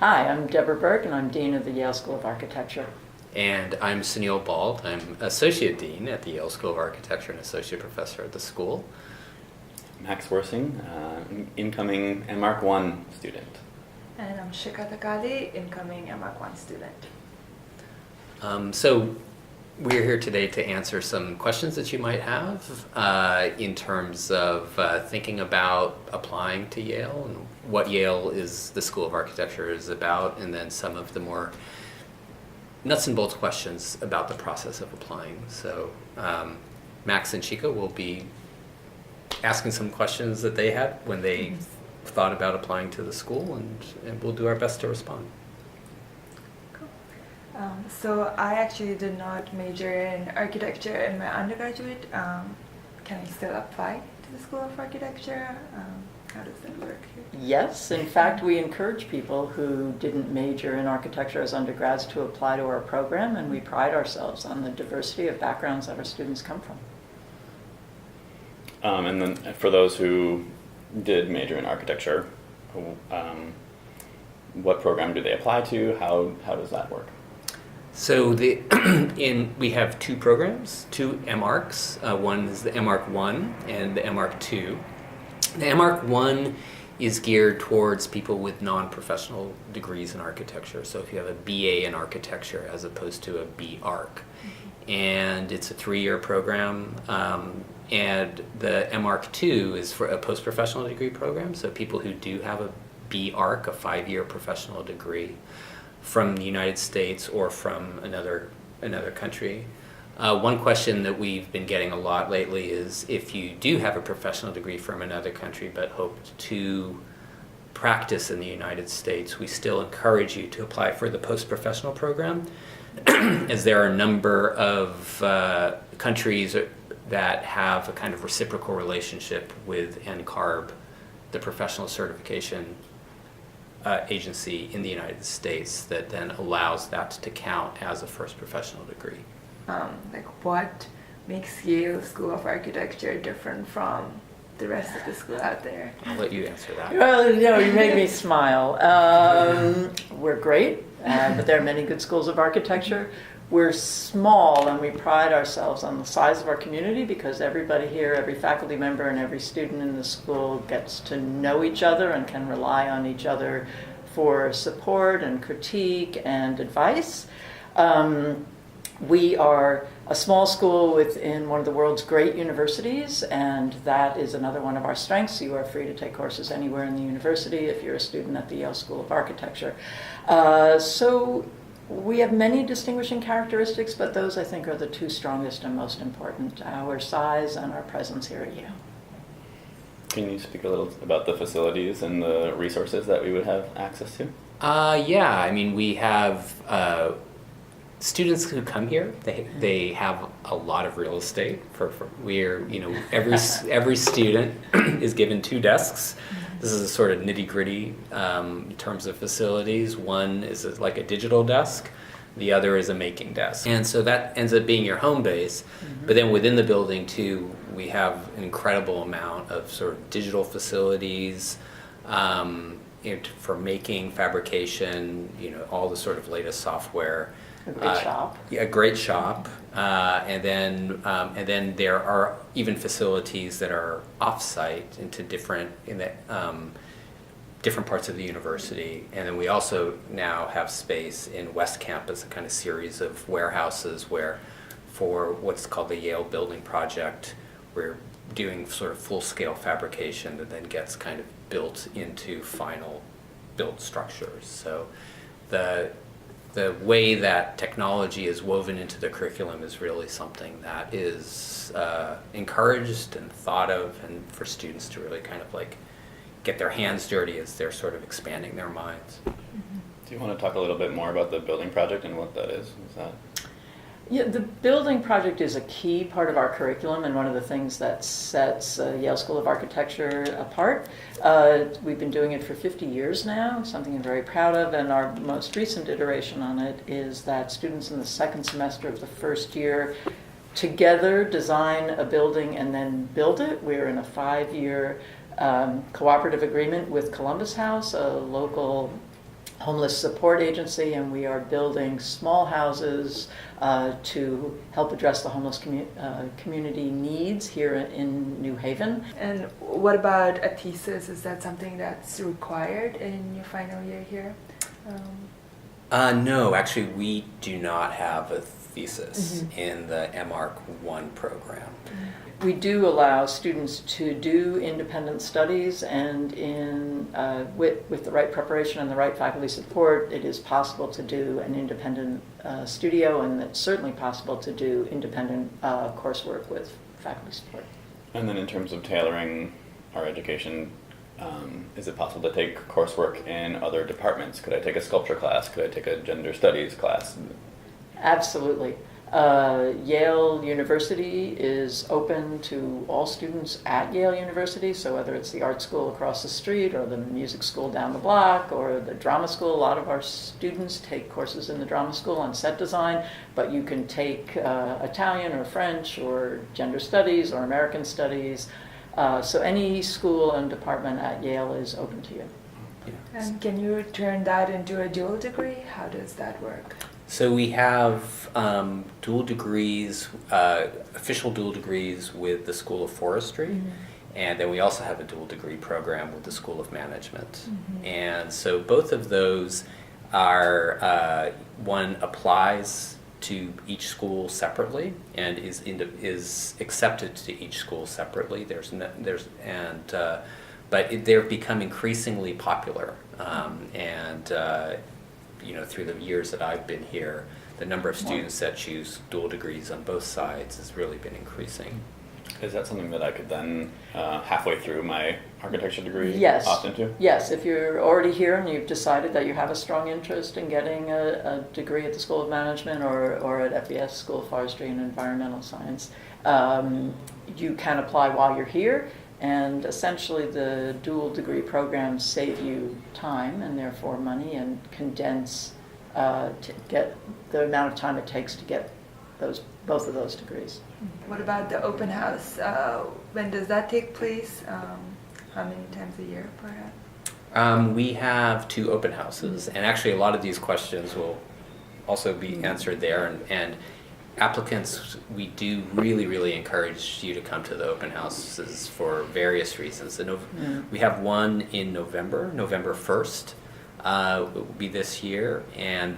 Hi, I'm Deborah Berke, and I'm Dean of the Yale School of Architecture. And I'm Sunil Bald. I'm Associate Dean at the Yale School of Architecture and Associate Professor at the school. Max Wirsing, incoming MArch 1 student. And I'm Shikha Thakali, incoming MArch 1 student. So we're here today to answer some questions that you might have in terms of thinking about applying to Yale and what Yale is, the School of Architecture is about, and then some of the more nuts and bolts questions about the process of applying. So Max and Shikha will be asking some questions that they had when they thought about applying to the school, and we'll do our best to respond. So I actually did not major in architecture in my undergraduate. Can I still apply to the School of Architecture? How does that work here? Yes, in fact, we encourage people who didn't major in architecture as undergrads to apply to our program, and we pride ourselves on the diversity of backgrounds that our students come from. And then for those who did major in architecture, what program do they apply to? How does that work? So we have two programs, two MArchs. One is the MArch 1 and the MArch 2. The MArch 1 is geared towards people with non-professional degrees in architecture. So if you have a BA in architecture as opposed to a BArch. And it's a 3-year program. And the MArch 2 is for a post-professional degree program. So people who do have a BArch, a 5-year professional degree, from the United States or from another country. One question that we've been getting a lot lately is if you do have a professional degree from another country but hoped to practice in the United States, we still encourage you to apply for the post-professional program, as there are a number of countries that have a kind of reciprocal relationship with NCARB, the professional certification agency in the United States, that then allows that to count as a first professional degree. What makes Yale School of Architecture different from the rest of the school out there? I'll let you answer that. Well, you made me smile. We're great, but there are many good schools of architecture. We're small, and we pride ourselves on the size of our community because everybody here, every faculty member and every student in the school gets to know each other and can rely on each other for support and critique and advice. We are a small school within one of the world's great universities, and that is another one of our strengths. You are free to take courses anywhere in the university if you're a student at the Yale School of Architecture. So we have many distinguishing characteristics, but those I think are the two strongest and most important, our size and our presence here at Yale. Can you speak a little about the facilities and the resources that we would have access to? Yeah, I mean, we have students who come here. They have a lot of real estate. We're, every student is given 2 desks. This is a sort of nitty-gritty in terms of facilities. One is like a digital desk. The other is a making desk. And so that ends up being your home base. Mm-hmm. But then within the building, too, we have an incredible amount of sort of digital facilities for making, fabrication, all the sort of latest software. A great shop. Yeah, a great shop. And then there are even facilities that are off-site into different parts of the university. And then we also now have space in West Campus, a kind of series of warehouses where, for what's called the Yale Building Project, we're doing sort of full-scale fabrication that then gets kind of built into final built structures. So the way that technology is woven into the curriculum is really something that is encouraged and thought of, and for students to really kind of like get their hands dirty as they're sort of expanding their minds. Do you want to talk a little bit more about the building project and what that is? Yeah, the building project is a key part of our curriculum and one of the things that sets Yale School of Architecture apart. We've been doing it for 50 years now, something I'm very proud of, and our most recent iteration on it is that students in the second semester of the first year together design a building and then build it. We're in a 5-year cooperative agreement with Columbus House, a local homeless support agency, and we are building small houses to help address the homeless community needs here in New Haven. And what about a thesis? Is that something that's required in your final year here? No, actually, we do not have a thesis in the MArch 1 program. We do allow students to do independent studies, and with the right preparation and the right faculty support, it is possible to do an independent studio, and it's certainly possible to do independent coursework with faculty support. And then in terms of tailoring our education, is it possible to take coursework in other departments? Could I take a sculpture class? Could I take a gender studies class? Absolutely. Yale University is open to all students at Yale University, so whether it's the art school across the street or the music school down the block or the drama school, a lot of our students take courses in the drama school on set design, but you can take Italian or French or gender studies or American studies. So any school and department at Yale is open to you. And can you turn that into a dual degree? How does that work? So we have dual degrees, official dual degrees with the School of Forestry, and then we also have a dual degree program with the School of Management. And so both of those are, one applies to each school separately and is accepted to each school separately. But they've become increasingly popular, through the years that I've been here, the number of students that choose dual degrees on both sides has really been increasing. Is that something that I could then, halfway through my architecture degree, Yes. opt into? Yes, if you're already here and you've decided that you have a strong interest in getting a degree at the School of Management or at FES, School of Forestry and Environmental Science, you can apply while you're here. And essentially the dual degree programs save you time and therefore money, and condense to get the amount of time it takes to get both of those degrees. What about the open house? When does that take place? How many times a year, perhaps? We have 2 open houses, and actually a lot of these questions will also be answered there. And applicants, we do really encourage you to come to the open houses for various reasons. We have one in November 1st, will be this year, and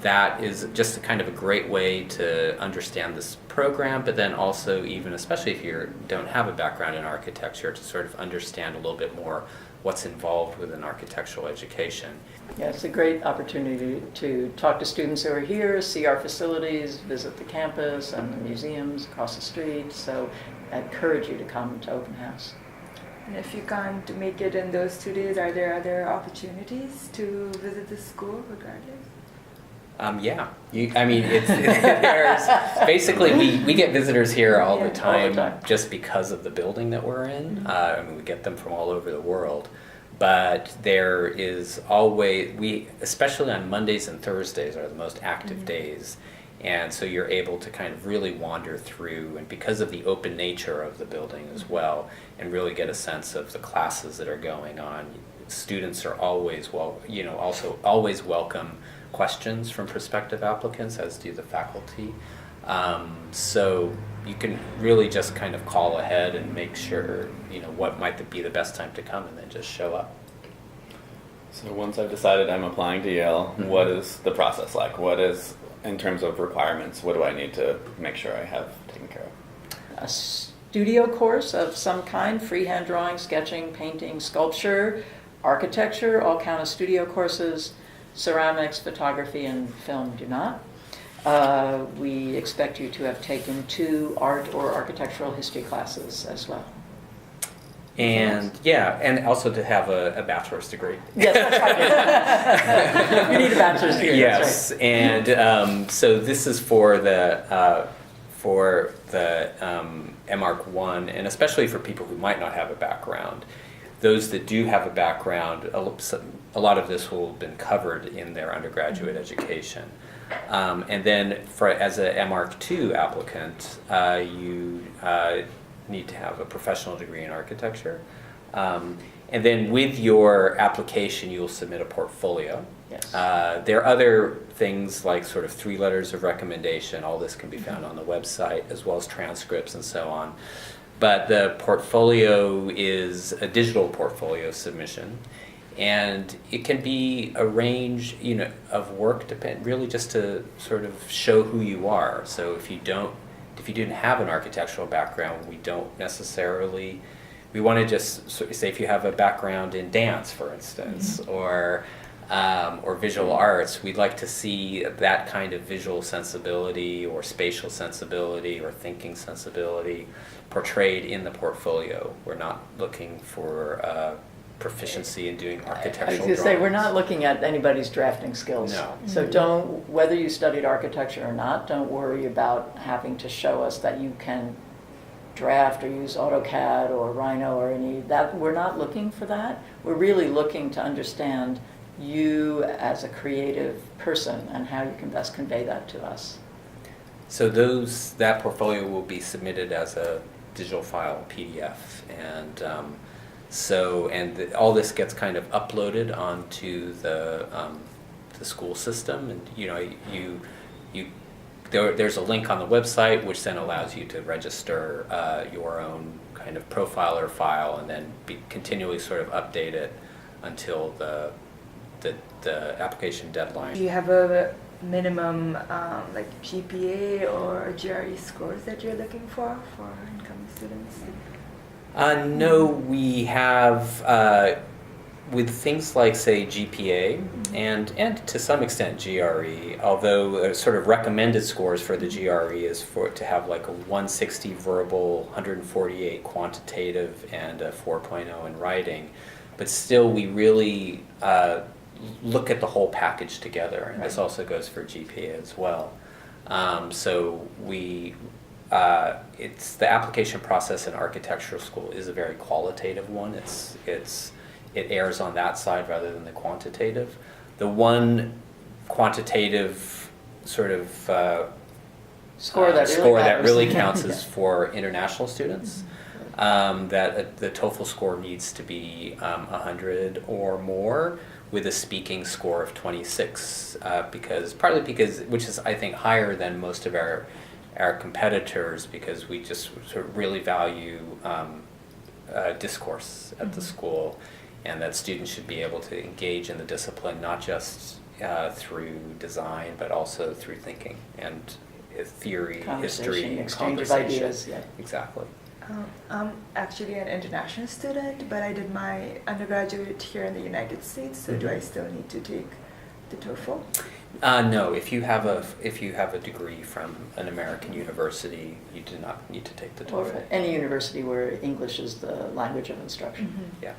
that is just kind of a great way to understand this program, but then also, even especially if you don't have a background in architecture, to sort of understand a little bit more what's involved with an architectural education. Yeah, it's a great opportunity to talk to students who are here, see our facilities, visit the campus and the museums across the street. So I encourage you to come to open house. And if you can't make it in those 2 days, are there other opportunities to visit the school regardless? Yeah, there's basically we get visitors here all the time just because of the building that we're in. We get them from all over the world, but there is always, especially on Mondays and Thursdays are the most active days, and so you're able to kind of really wander through, and because of the open nature of the building as well, and really get a sense of the classes that are going on. Students are always also always welcome questions from prospective applicants, as do the faculty. So you can really just kind of call ahead and make sure what might be the best time to come, and then just show up. So once I've decided I'm applying to Yale, what is the process like? What is, in terms of requirements, what do I need to make sure I have taken care of? A studio course of some kind, freehand drawing, sketching, painting, sculpture, architecture, all count as studio courses. Ceramics, photography, and film do not. We expect you to have taken 2 art or architectural history classes as well. And and also to have a bachelor's degree. Yes, that's right. You need a bachelor's degree. Yes, right. and so this is for the MArch 1, and especially for people who might not have a background. Those that do have a background, a lot of this will have been covered in their undergraduate education. And then as a MArch 2 applicant, you need to have a professional degree in architecture. And then with your application, you'll submit a portfolio. Yes. There are other things like sort of 3 letters of recommendation. All this can be found on the website, as well as transcripts and so on. But the portfolio is a digital portfolio submission, and it can be a range, of work, really just to sort of show who you are. So if you didn't have an architectural background, we want to just sort of say if you have a background in dance, for instance, or visual arts, we'd like to see that kind of visual sensibility or spatial sensibility or thinking sensibility portrayed in the portfolio. We're not looking for proficiency in doing I architectural was going to say, drawings. we're not looking at anybody's drafting skills. No. So whether you studied architecture or not, don't worry about having to show us that you can draft or use AutoCAD or Rhino or any that. We're not looking for that. We're really looking to understand you as a creative person and how you can best convey that to us. So that portfolio will be submitted as a digital file, PDF, and all this gets kind of uploaded onto the school system, and there's a link on the website which then allows you to register your own kind of profile or file, and then continually sort of update it until the application deadline. Do you have a minimum like GPA or GRE scores that you're looking for incoming students? No, we have with things like, say, GPA and to some extent GRE, although sort of recommended scores for the GRE is to have like a 160 verbal, 148 quantitative, and a 4.0 in writing. But still, we really look at the whole package together, and this also goes for GPA as well. So it's the application process in architectural school is a very qualitative one. It errs on that side rather than the quantitative. The one quantitative sort of Score that really counts is for international students. That the TOEFL score needs to be 100 or more, with a speaking score of 26, partly because which is, I think, higher than most of our competitors, because we just sort of really value discourse at the school, and that students should be able to engage in the discipline not just through design but also through thinking and theory, history, and exchange of conversation. ideas. Yeah. Exactly. I'm actually an international student, but I did my undergraduate here in the United States. So do I still need to take the TOEFL? No, if you have a degree from an American university, you do not need to take the Or TOEFL. any university where English is the language of instruction. Yeah.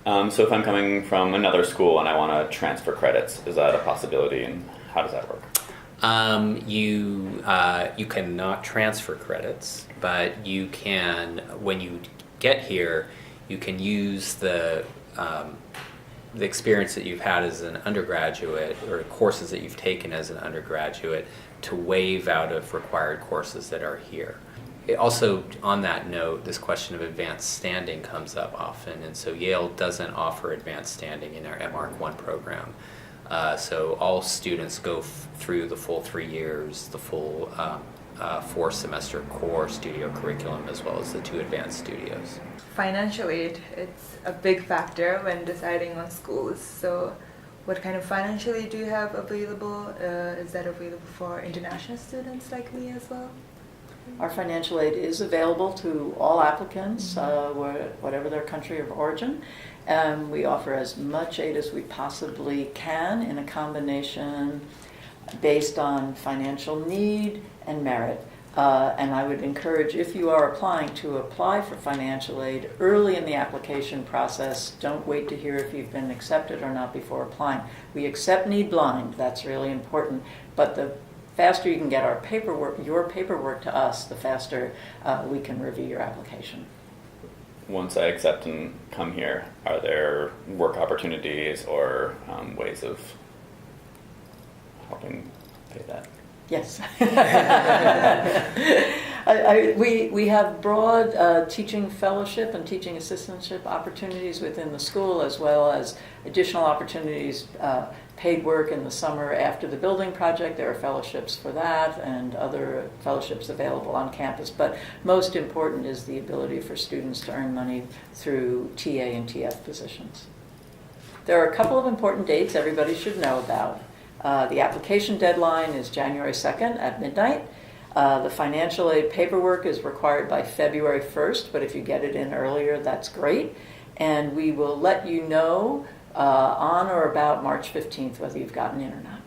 So if I'm coming from another school and I want to transfer credits, is that a possibility, and how does that work? You cannot transfer credits, but you can, when you get here, you can use the experience that you've had as an undergraduate, or courses that you've taken as an undergraduate, to waive out of required courses that are here. Also, on that note, this question of advanced standing comes up often, and so Yale doesn't offer advanced standing in our MArch 1 program. So all students go through the full 3 years, the full 4-semester core studio curriculum, as well as the 2 advanced studios. Financial aid, it's a big factor when deciding on schools. So what kind of financial aid do you have available? Is that available for international students like me as well? Our financial aid is available to all applicants, whatever their country of origin. We offer as much aid as we possibly can in a combination based on financial need and merit. And I would encourage, if you are applying, to apply for financial aid early in the application process. Don't wait to hear if you've been accepted or not before applying. We accept need blind, that's really important, but the faster you can get your paperwork to us, the faster we can review your application. Once I accept and come here, are there work opportunities or ways of helping pay that? Yes. We have broad teaching fellowship and teaching assistantship opportunities within the school, as well as additional opportunities, paid work in the summer after the building project. There are fellowships for that and other fellowships available on campus. But most important is the ability for students to earn money through TA and TF positions. There are a couple of important dates everybody should know about. The application deadline is January 2nd at midnight. The financial aid paperwork is required by February 1st, but if you get it in earlier, that's great. And we will let you know on or about March 15th whether you've gotten in or not.